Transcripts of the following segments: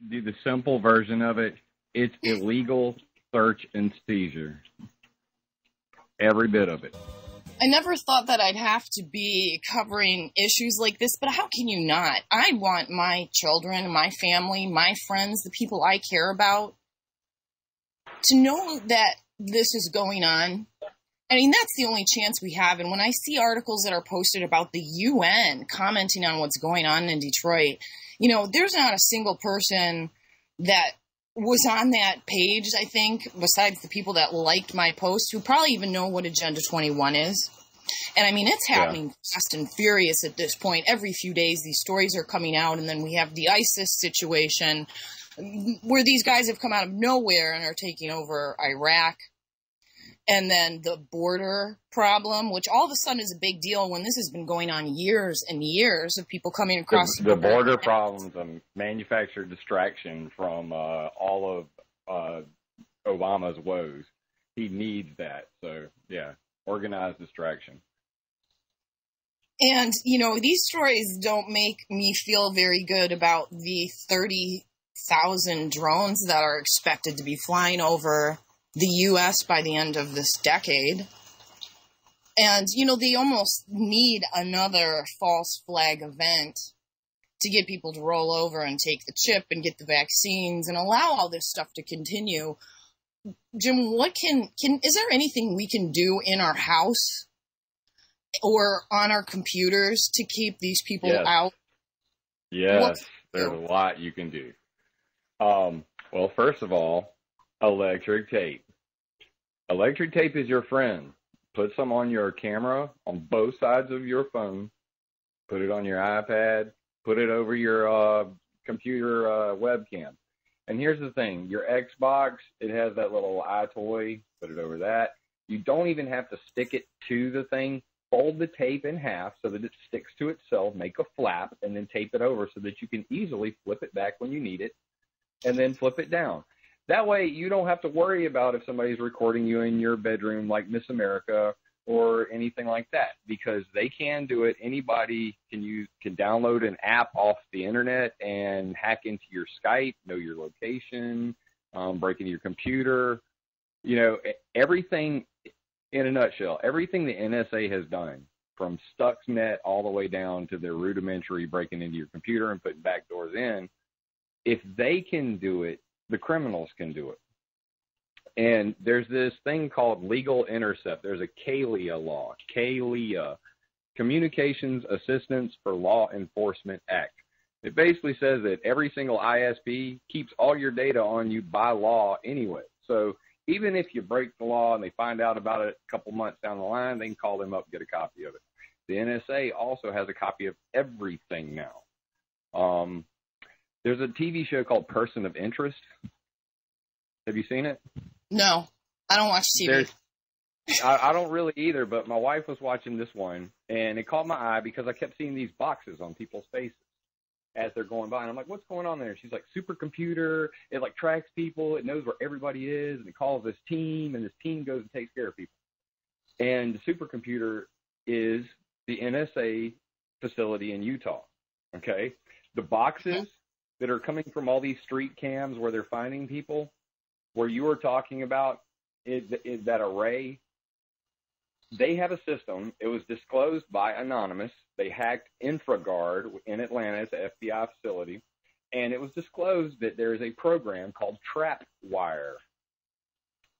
do the simple version of it. It's illegal search and seizure. Every bit of it. I never thought that I'd have to be covering issues like this, but how can you not? I want my children, my family, my friends, the people I care about to know that this is going on. I mean, that's the only chance we have. And when I see articles that are posted about the UN commenting on what's going on in Detroit, you know, there's not a single person that was on that page, I think, besides the people that liked my post, who probably even know what Agenda 21 is. And I mean, it's happening fast and furious at this point. Every few days, these stories are coming out. And then we have the ISIS situation where these guys have come out of nowhere and are taking over Iraq. And then the border problem, which all of a sudden is a big deal when this has been going on years and years of people coming across. The border problem's a manufactured distraction from all of Obama's woes. He needs that. So, yeah, organized distraction. And, you know, these stories don't make me feel very good about the 30,000 drones that are expected to be flying over the U.S. by the end of this decade. And, you know, they almost need another false flag event to get people to roll over and take the chip and get the vaccines and allow all this stuff to continue. Jim, is there anything we can do in our house or on our computers to keep these people out? Yes, there's a lot you can do. Well, first of all, electric tape. Electric tape is your friend. Put some on your camera on both sides of your phone. Put it on your iPad. Put it over your computer webcam. And here's the thing. Your Xbox, it has that little iToy. Put it over that. You don't even have to stick it to the thing. Fold the tape in half so that it sticks to itself. Make a flap and then tape it over so that you can easily flip it back when you need it and then flip it down. That way, you don't have to worry about if somebody's recording you in your bedroom like Miss America or anything like that, because they can do it. Anybody can download an app off the internet and hack into your Skype, know your location, break into your computer. You know, everything in a nutshell, everything the NSA has done, from Stuxnet all the way down to their rudimentary breaking into your computer and putting backdoors in, if they can do it, the criminals can do it. And there's this thing called legal intercept. There's a CALEA law, CALEA, Communications Assistance for Law Enforcement Act. It basically says that every single ISP keeps all your data on you by law anyway. So even if you break the law and they find out about it a couple months down the line, they can call them up and get a copy of it. The NSA also has a copy of everything now. There's a TV show called Person of Interest. Have you seen it? No, I don't watch TV. I don't really either, but my wife was watching this one, and it caught my eye because I kept seeing these boxes on people's faces as they're going by. And I'm like, what's going on there? She's like, supercomputer. It, like, tracks people. It knows where everybody is, and it calls this team, and this team goes and takes care of people. And the supercomputer is the NSA facility in Utah, okay? The boxes that are coming from all these street cams where they're finding people, where you were talking about is that array, they have a system. It was disclosed by Anonymous. They hacked InfraGard in Atlanta. It's an FBI facility. And it was disclosed that there is a program called TrapWire.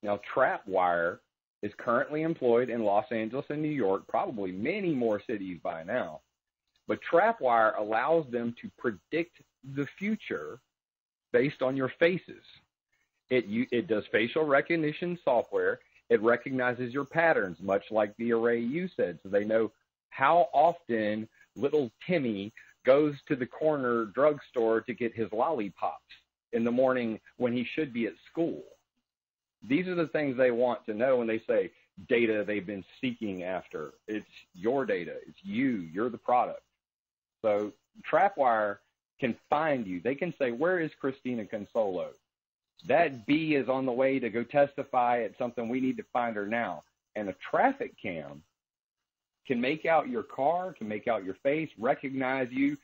Now, TrapWire is currently employed in Los Angeles and New York, probably many more cities by now. But TrapWire allows them to predict the future based on your faces. It does facial recognition software. It recognizes your patterns, much like the array you said, so they know how often little Timmy goes to the corner drugstore to get his lollipops in the morning when he should be at school. These are the things they want to know when they say data they've been seeking after. It's your data. It's you. You're the product. So TrapWire can find you. They can say, where is Christina Consolo? That B is on the way to go testify at something. We need to find her now. And a traffic cam can make out your car, can make out your face, recognize you,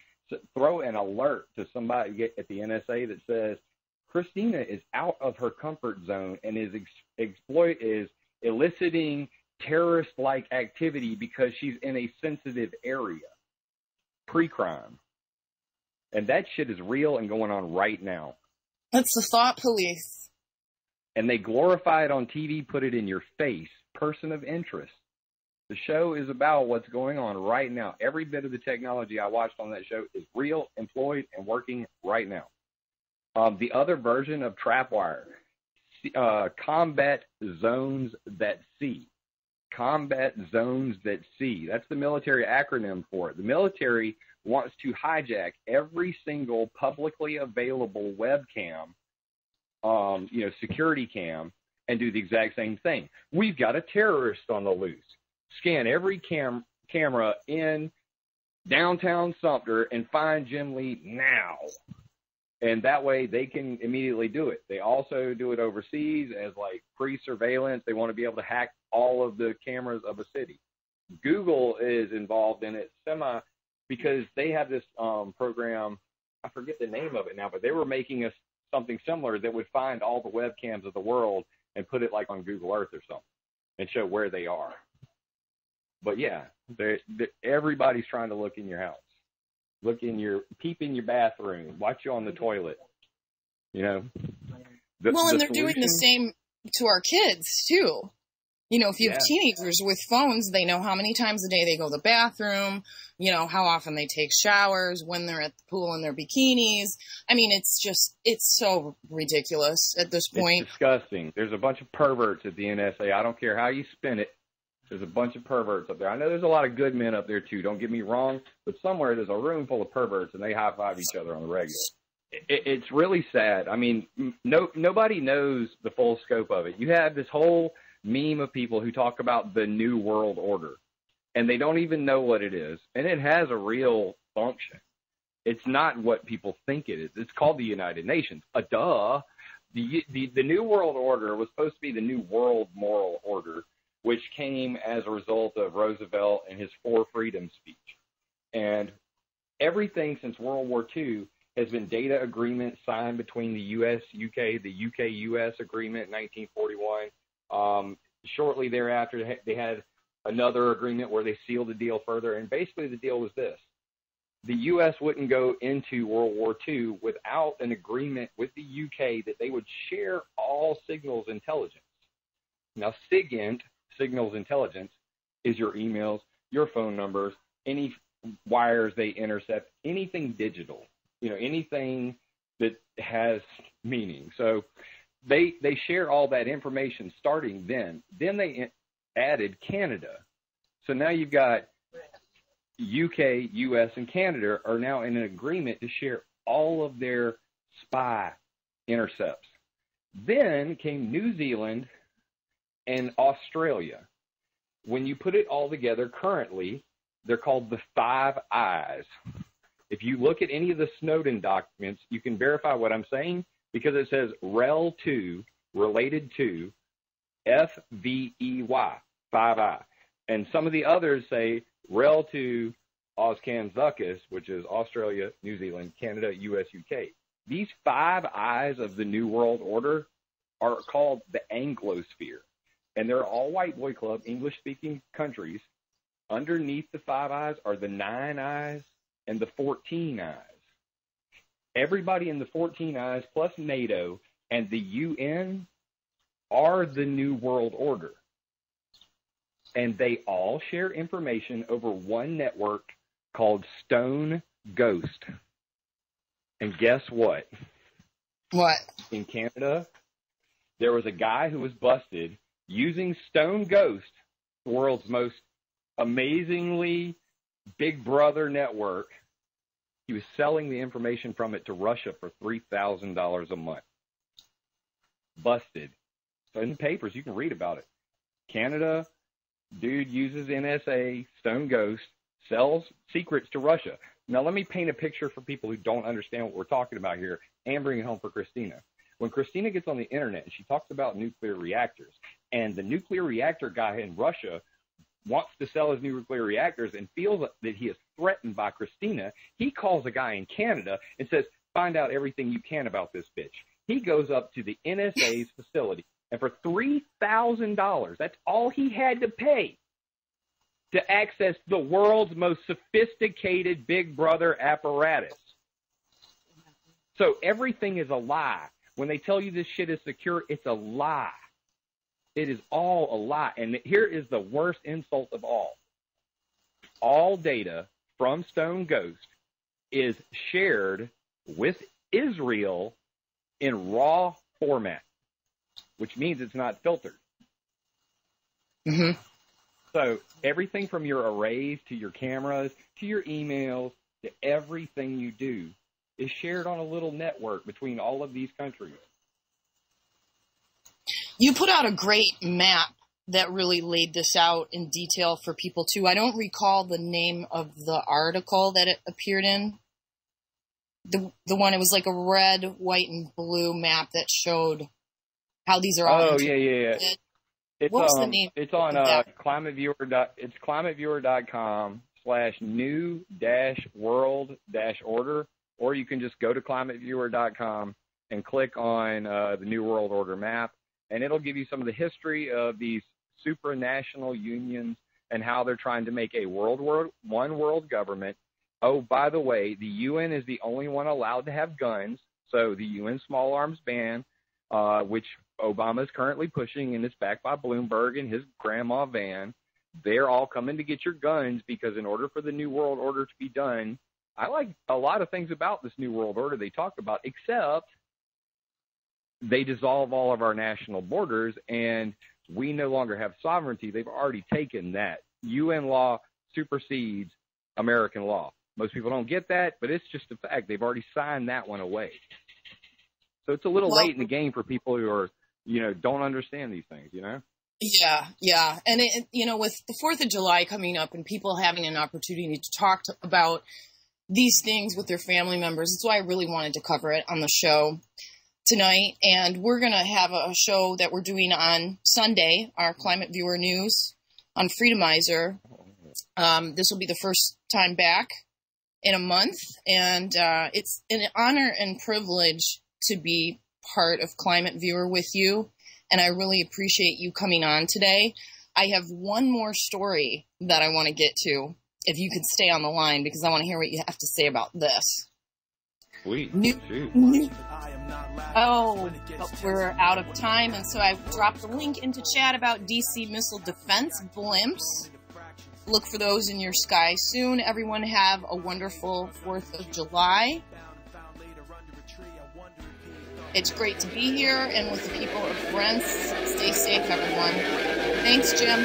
throw an alert to somebody at the NSA that says Christina is out of her comfort zone and is eliciting terrorist-like activity because she's in a sensitive area, pre-crime. And that shit is real and going on right now. That's the thought police. And they glorify it on TV, put it in your face, person of interest. The show is about what's going on right now. Every bit of the technology I watched on that show is real, employed, and working right now. The other version of Trapwire, Combat Zones That See. Combat Zones That See. That's the military acronym for it. The military wants to hijack every single publicly available webcam, security cam, and do the exact same thing. We've got a terrorist on the loose. Scan every camera in downtown Sumter and find Jim Lee now. And that way they can immediately do it. They also do it overseas as like pre-surveillance. They want to be able to hack all of the cameras of a city. Google is involved in it because they have this program. I forget the name of it now, but they were making something similar that would find all the webcams of the world and put it like on Google Earth or something and show where they are. But yeah, everybody's trying to look in your house, peep in your bathroom, watch you on the toilet. And they're doing the same to our kids too. If you have teenagers with phones, they know how many times a day they go to the bathroom, how often they take showers, when they're at the pool in their bikinis. I mean, it's so ridiculous at this point. It's disgusting. There's a bunch of perverts at the NSA. I don't care how you spin it. There's a bunch of perverts up there. I know there's a lot of good men up there, too. Don't get me wrong. But somewhere there's a room full of perverts, and they high-five each other on the regular. It's really sad. I mean, nobody knows the full scope of it. You have this whole meme of people who talk about the New World Order, and they don't even know what it is. And it has a real function. It's not what people think it is. It's called the United Nations. Duh. The New World Order was supposed to be the New World Moral Order, which came as a result of Roosevelt and his Four Freedoms speech. And everything since World War II has been data agreements signed between the U.S., UK, the UK-U.S. agreement in 1941. Shortly thereafter, they had another agreement where they sealed the deal further. And basically the deal was this. The U.S. wouldn't go into World War II without an agreement with the UK that they would share all signals intelligence. Now, SIGINT, signals intelligence, is your emails, your phone numbers, any wires they intercept, anything digital, anything that has meaning. So they share all that information starting then. Then they added Canada. So now you've got UK, US, and Canada are now in an agreement to share all of their spy intercepts. Then came New Zealand and Australia. When you put it all together currently, they're called the Five Eyes. If you look at any of the Snowden documents, you can verify what I'm saying because it says REL 2, related to FVEY, Five Eye. And some of the others say REL 2 Auscanzucus, which is Australia, New Zealand, Canada, US, UK. These Five Eyes of the New World Order are called the Anglosphere. And they're all white boy club, English-speaking countries. Underneath the Five Eyes are the 9 Eyes and the 14 Eyes. Everybody in the 14 Eyes plus NATO and the UN are the New World Order. And they all share information over one network called Stone Ghost. And guess what? What? In Canada, there was a guy who was busted using Stone Ghost, the world's most amazingly big brother network. He was selling the information from it to Russia for $3,000 a month. Busted. So in the papers, you can read about it. Canada, dude uses NSA, Stone Ghost, sells secrets to Russia. Now, let me paint a picture for people who don't understand what we're talking about here and bring it home for Christina. When Christina gets on the internet and she talks about nuclear reactors, and the nuclear reactor guy in Russia wants to sell his nuclear reactors and feels that he is threatened by Christina, he calls a guy in Canada and says, find out everything you can about this bitch. He goes up to the NSA's facility, and for $3,000, that's all he had to pay to access the world's most sophisticated Big Brother apparatus. So everything is a lie. When they tell you this shit is secure, it's a lie. It is all a lie. And here is the worst insult of all. All data from Stone Ghost is shared with Israel in raw format, which means it's not filtered. Mm-hmm. So everything from your arrays to your cameras to your emails to everything you do is shared on a little network between all of these countries. You put out a great map that really laid this out in detail for people too. I don't recall the name of the article that it appeared in. The one, it was like a red, white, and blue map that showed how these are all. Oh, yeah. It's, what was the name? It's on climateviewer. It's climateviewer.com/new-world-order, or you can just go to climateviewer.com and click on the New World Order map, and it'll give you some of the history of these supranational unions and how they're trying to make a one world government. Oh, by the way, the UN is the only one allowed to have guns. So the UN small arms ban, which Obama is currently pushing, and it's backed by Bloomberg and his grandma Van. They're all coming to get your guns because in order for the New World Order to be done, I like a lot of things about this New World Order they talk about, except they dissolve all of our national borders and we no longer have sovereignty. They've already taken that. UN law supersedes American law. Most people don't get that, but it's just a fact. They've already signed that one away. So it's a little late in the game for people who are, don't understand these things, Yeah. And, with the 4th of July coming up and people having an opportunity to talk about these things with their family members, that's why I really wanted to cover it on the show tonight. And we're going to have a show that we're doing on Sunday, our Climate Viewer News on Freedomizer. This will be the first time back in a month. And it's an honor and privilege to be part of Climate Viewer with you. And I really appreciate you coming on today. I have one more story that I want to get to, if you could stay on the line, because I want to hear what you have to say about this. Sweet. But we're out of time, and so I dropped a link into chat about DC missile defense blimps. Look for those in your sky soon. Everyone have a wonderful 4th of July. It's great to be here and with the people of Brents. Stay safe, everyone. Thanks, Jim.